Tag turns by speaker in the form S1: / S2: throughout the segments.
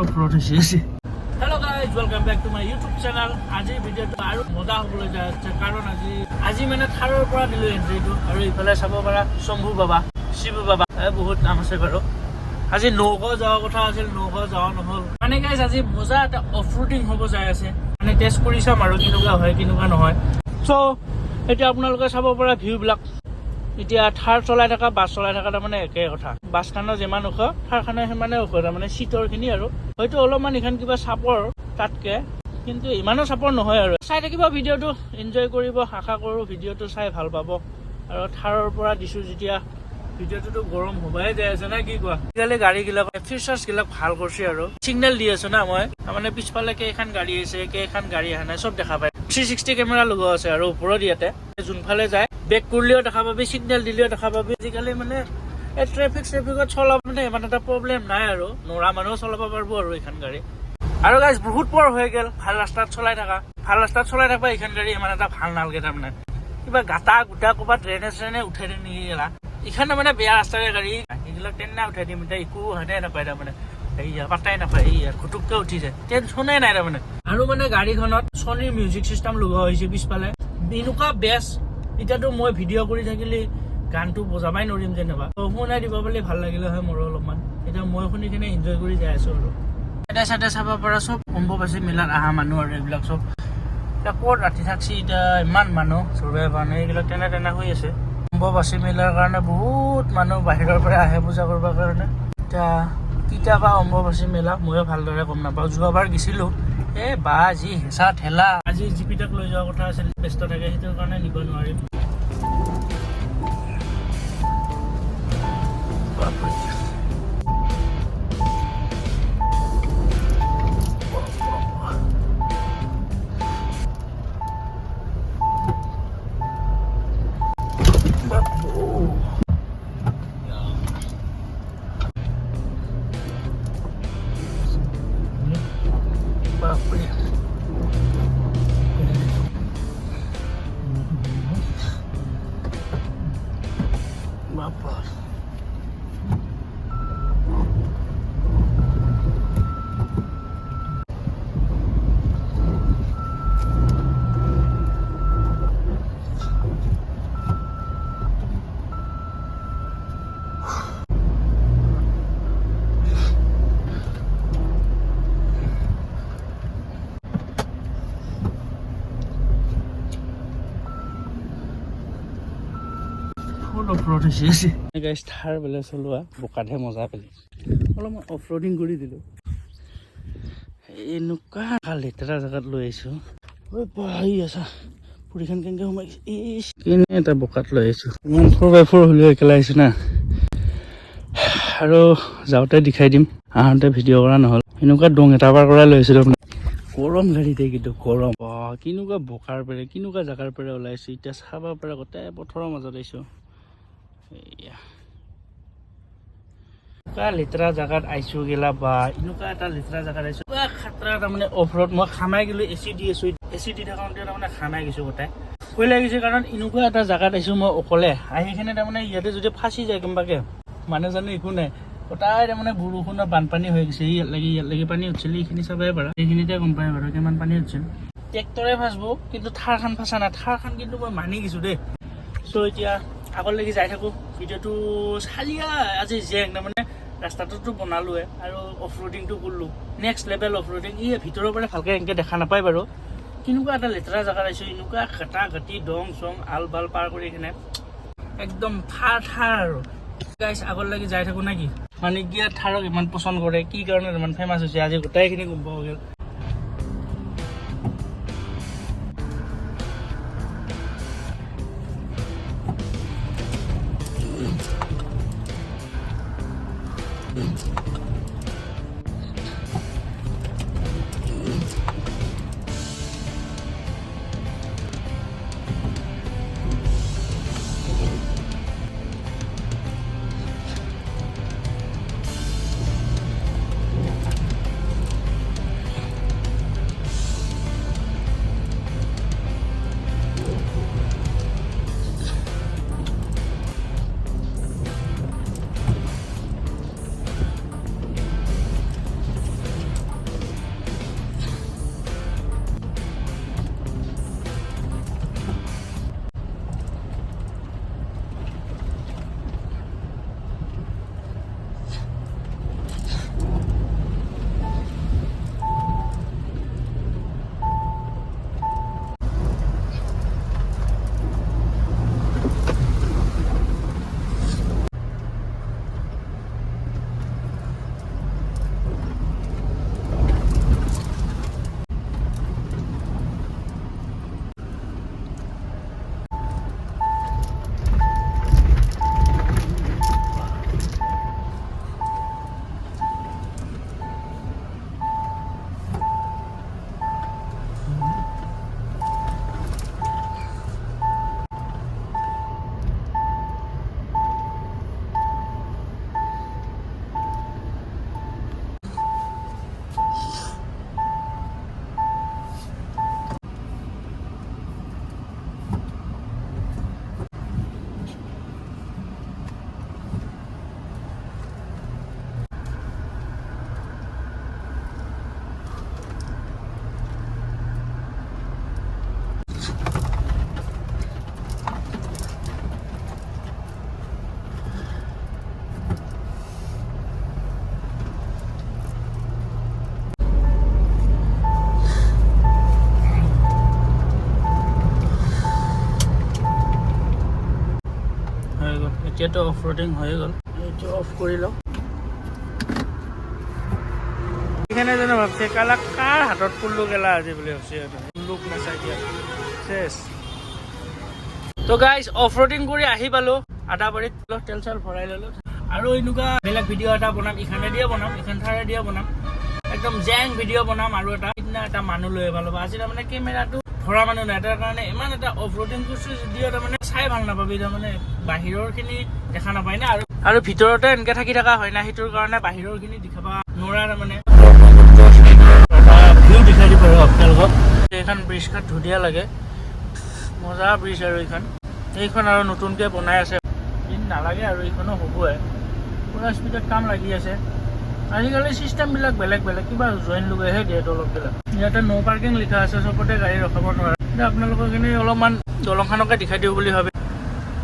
S1: off-road হৈছে hello' guys welcome back to my YouTube channel আজিৰ ভিডিঅ'টো আৰু মজা হ'বলৈ যাই আছে কাৰণ আজি মানে থাৰৰ পৰা দিলোঁ এণ্ট্ৰিটো আৰু ইফালে চাব পাৰা শম্ভু বাবা শিৱু বাবা বহুত নাম আছে বাৰু আজি নগাঁও যোৱাৰ কথা আছিল নগাঁও যোৱা নহ'ল মানে গাইজ আজি মজা এটা অফৰোডিং হ'ব যাই আছে মানে টেষ্ট কৰি চাম আৰু কেনেকুৱা হয় কেনেকুৱা নহয় চ' এতিয়া আপোনালোকে চাব পৰা ভিউবিলাক এতিয়া থাৰ চলাই থকা বাছ চলাই থকা তাৰমানে একে কথা বাছখনৰ যিমান ওখ থাৰখনৰ সিমানে ওখ তাৰমানে চিটৰখিনি আৰু হয়তো অলপমান এইখন কিবা চাপৰ তাতকে কিন্তু ইমানো চাপৰ নহয় আৰু চাই থাকিব ভিডিঅ'টো এনজয় কৰিব আশা কৰোঁ ভিডিঅ'টো চাই ভাল পাব আৰু থাৰৰ পৰা দিছোঁ যেতিয়া ভিডিঅ'টোতো গৰম হ'বই যাই আছে না কি কোৱা আজিকালি গাড়ীবিলাক ফিচাৰ্ছবিলাক ভাল কৰিছে আৰু ছিগনেল দি আছো না মই তাৰমানে পিছফালে কেইখন গাড়ী আছে কেইখন গাড়ী অহা নাই চব দেখা পায় 360 কেমেৰা লগোৱা আছে আৰু ওপৰত ইয়াতে যোনফালে যায় বেক কৰিলেও দেখা পাবি ছিগনেল দিলেও দেখা পাবি আজিকালি মানে এই ট্ৰেফিকত চলাব মানে ইমান এটা প্ৰব্লেম নাই আৰু নৰা মানুহ চলাব পাৰিব আৰু এইখন গাড়ী আৰু গাইজ বহুত পৰ হৈ গ'ল ভাল ৰাস্তাত চলাই থাকা এইখন গাড়ী ইমান এটা ভাল নালাগে তাৰমানে কিবা গাটা গোটা ক'ৰবাত ট্ৰেনে উঠাই দি নেকি গেলা এইখানে মানে বেয়া ৰাস্তাৰে গাড়ী এইবিলাক ট্ৰেইনে উঠাই দিম এতিয়া একো হাতে নাপায় তাৰমানে এইয়া পাত্তাই নাপায় এইয়া খুটুককে উঠি যায় টেনশ্যনে নাই তাৰমানে আৰু মানে গাড়ীখনত ছনীৰ মিউজিক চিষ্টেম লগোৱা হৈছে পিছফালে এনেকুৱা বেষ্ট এতিয়াতো মই ভিডিঅ' কৰি থাকিলে গানটো বজাবাই নোৱাৰিম যেনিবা শুনাই দিব বুলি ভাল লাগিলে হয় মোৰো অলপমান এতিয়া মই শুনি কিনে এনজয় কৰি যাই আছো আৰু এটা চাইডে চাব পৰা চব অম্বুবাচী মেলাত অহা মানুহ আৰু এইবিলাক চব এতিয়া ক'ত ৰাতি থাকছি এতিয়া ইমান মানুহ চবে মানুহ এইবিলাক তেনে হৈ আছে অম্বুবাচী মেলাৰ কাৰণে বহুত মানুহ বাহিৰৰ পৰা আহে পূজা কৰিবৰ কাৰণে এতিয়া কেতিয়াবা অম্বুবাচী মেলা ময়ো ভালদৰে গম নাপাওঁ যোৱাবাৰ গৈছিলোঁ বা যি হেঁচা ঠেলা আজি জিপিটাক লৈ যোৱাৰ কথা আছিল ব্যস্ত থাকে সেইটোৰ কাৰণে নিব নোৱাৰিম অফৰোড হৈছে গাইজ থাৰ বেলে চলোৱা বোকাতহে মজা পেলে অলপমান অফৰোডিং কৰি দিলোঁ এনেকুৱা লেতেৰা জেগাত লৈ আহিছোঁ ঐ আছা পুৰীখন কেনেকৈ সোমাইছে কেনে এটা বোকাত লৈ আহিছোঁ ইমান 4x4 হ'লেও একেলাই আহিছোঁ না আৰু যাওঁতে দেখাই দিম আহোঁতে ভিডিঅ' কৰা নহ'ল এনেকুৱা দং এটা পাৰ কৰাই লৈ আহিছিলোঁ গৰম গাড়ীতে কিন্তু গৰম কেনেকুৱা বোকাৰ পেৰে কেনেকুৱা জেগাৰ পেৰে ওলাইছোঁ এতিয়া চাব পাৰে গোটেই পথৰৰ মাজত আহিছোঁ এনেকুৱা লেতেৰা জেগাত আহিছোঁ গেলা বা এনেকুৱা এটা লেতেৰা জেগাত আহিছোঁ খাতৰা তাৰমানে অফৰোড মই খামাই গ'লোঁ এচি দি আছোঁ এচি দি থাকোঁতে তাৰমানে খামাই গৈছোঁ গোটাই ভয় লাগিছে কাৰণ এনেকুৱা এটা জেগাত আহিছোঁ মই অকলে আহি কিনে তাৰমানে ইয়াতে যদি ফাঁচি যায় কেনেবাকৈ মানুহ জানো একো নাই গোটাই তাৰমানে বৰষুণৰ বানপানী হৈ গৈছে ইয়াত লাগি পানী উঠিছিল এইখিনি চাবই পাৰা এইখিনিতে গম পাই বাৰু কিমান পানী উঠিছিল ট্ৰেক্টৰে ফাঁচব কিন্তু থাৰখন ফাঁচা নাই থাৰখন কিন্তু মই মানি গৈছোঁ দেই চ' এতিয়া আগলৈকে যাই থাকোঁ ভিডিঅ'টো চালিয়া আজি জেং তাৰমানে ৰাস্তাটোতো বনালোৱে আৰু অফৰোডিংটো কৰিলোঁ নেক্সট লেভেল অফৰোডিং ভিতৰৰ পৰা ভালকৈ এনেকৈ দেখা নাপায় বাৰু কেনেকুৱা এটা লেতেৰা জেগাত আহিছোঁ এনেকুৱা ঘাটা ঘাটি দং চং আল বাল পাৰ কৰি কিনে একদম থাৰ আৰু গাইজ আগলৈকে যাই থাকোঁ নে কি মানে কি থাৰক ইমান পচন্দ কৰে কি কাৰণে ইমান ফেমাছ হৈছে আজি গোটাইখিনি গম পোৱা গ'ল এতিয়াতো অফ ৰোডিং হৈ গ'ল এইটো অফ কৰি লওঁ এখানে জানো ভাবছে কালা কাৰ হাতত কুল্লু গেলা আজি বুলি ভাবছে কুল্লুক নাচাই দিয়া শেষ তো গাইজ অফ ৰোডিং কৰি আহি পালো আদাবাৰীত তেল চেল ভৰাই ললো আৰু এনেকুৱা বেলেগ ভিডিঅ' এটা বনাম ইখানে দিয়ে বনাম ইখান ঠাৰে দিয়ে বনাম একদম জেং ভিডিঅ' বনাম আৰু সিদিনা এটা মানুহ লৈ ভাল হ'ব আজি তাৰমানে কেমেৰাটো ধৰা মানুহ নাই তাৰ কাৰণে ইমান এটা অফ ৰোডিং কৰিছো যদিও তাৰমানে চাই ভাল নাপাবি তাৰমানে বাহিৰৰ খিনি দেখা নাপায় না আৰু ভিতৰতে এনেকে থাকি থকা হয় না সেইটোৰ কাৰণে বাহিৰৰ খিনি দেখাবা নোৱাৰা তাৰমানে ভিউ দেখাই দিব আৰু আপোনালোকক এইখন ব্ৰিজখন ধুনীয়া লাগে মজা ব্ৰিজ আৰু এইখন আৰু নতুনকৈ বনাই আছে দিন নালাগে আৰু এইখনো হ'বই পুৰা স্পীডত কাম লাগি আছে আজিকালি চিষ্টেমবিলাক বেলেগ বেলেগ কিবা জইন লগাইহে দিয়ে দলংবিলাক ইয়াতে ন' পাৰ্কিং লিখা আছে চবতে গাড়ী ৰখাব নোৱাৰে এতিয়া আপোনালোকৰ এইখিনি অলপমান দলংখনকে দেখাই দিওঁ বুলি ভাবে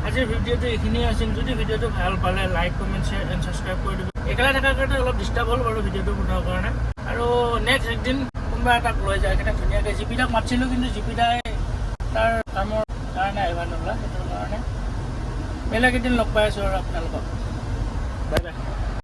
S1: আজিৰ ভিডিঅ'টো এইখিনিয়ে আছিল যদি ভিডিঅ'টো ভাল পালে like comment share and subscribe কৰি দিব একেলা থকাৰ কাৰণে অলপ ডিষ্টাৰ্ব হ'ল বাৰু ভিডিঅ'টো বনোৱাৰ কাৰণে আৰু নেক্সট একদিন কোনোবা এটাক লৈ যায় কিনে ধুনীয়াকৈ জিপিদাক মাতিছিলোঁ কিন্তু জিপিদাই তাৰ কামৰ কাৰণে আহিব নোৱাৰা সেইটোৰ কাৰণে বেলেগ এদিন লগ পাই আছোঁ আৰু আপোনালোকক বাই বাই